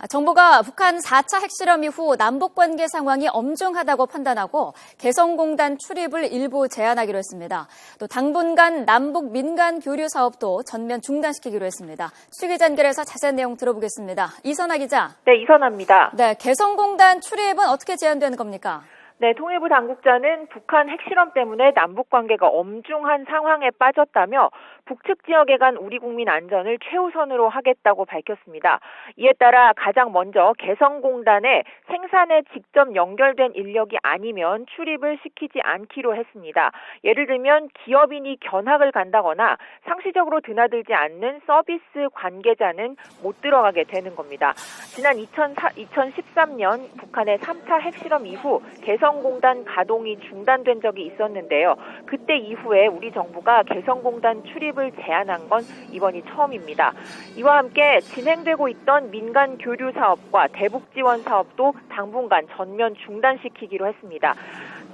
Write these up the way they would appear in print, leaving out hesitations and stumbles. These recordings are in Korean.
정부가 북한 4차 핵실험 이후 남북관계 상황이 엄중하다고 판단하고 개성공단 출입을 일부 제한하기로 했습니다. 또 당분간 남북 민간 교류 사업도 전면 중단시키기로 했습니다. 수기자 연결해서 자세한 내용 들어보겠습니다. 이선아 기자. 네, 이선아입니다. 네, 개성공단 출입은 어떻게 제한되는 겁니까? 네, 통일부 당국자는 북한 핵실험 때문에 남북관계가 엄중한 상황에 빠졌다며 북측 지역에 간 우리 국민 안전을 최우선으로 하겠다고 밝혔습니다. 이에 따라 가장 먼저 개성공단에 생산에 직접 연결된 인력이 아니면 출입을 시키지 않기로 했습니다. 예를 들면 기업인이 견학을 간다거나 상시적으로 드나들지 않는 서비스 관계자는 못 들어가게 되는 겁니다. 지난 2013년 북한의 3차 핵실험 이후 개성공단 가동이 중단된 적이 있었는데요. 그때 이후에 우리 정부가 개성공단 출입을 제한한 건 이번이 처음입니다. 이와 함께 진행되고 있던 민간 교류 사업과 대북 지원 사업도 당분간 전면 중단시키기로 했습니다.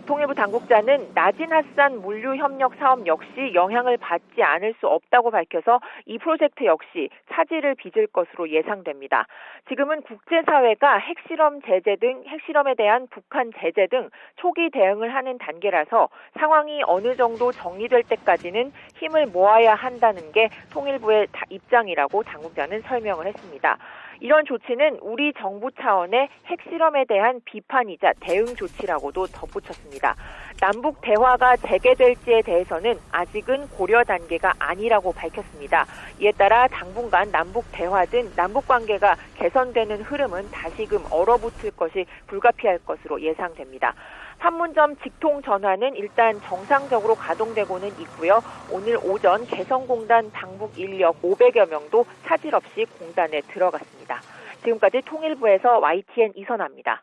통일부 당국자는 나진핫산 물류협력 사업 역시 영향을 받지 않을 수 없다고 밝혀서 이 프로젝트 역시 차질을 빚을 것으로 예상됩니다. 지금은 국제사회가 핵실험 제재 등 핵실험에 대한 북한 제재 등 초기 대응을 하는 단계라서 상황이 어느 정도 정리될 때까지는 힘을 모아야 한다는 게 통일부의 입장이라고 당국자는 설명을 했습니다. 이런 조치는 우리 정부 차원의 핵실험에 대한 비판이자 대응 조치라고도 덧붙였습니다. 남북 대화가 재개될지에 대해서는 아직은 고려 단계가 아니라고 밝혔습니다. 이에 따라 당분간 남북 대화 등 남북 관계가 개선되는 흐름은 다시금 얼어붙을 것이 불가피할 것으로 예상됩니다. 판문점 직통 전환은 일단 정상적으로 가동되고는 있고요. 오늘 오전 개성공단 당북 인력 500여 명도 차질 없이 공단에 들어갔습니다. 지금까지 통일부에서 YTN 이선아입니다.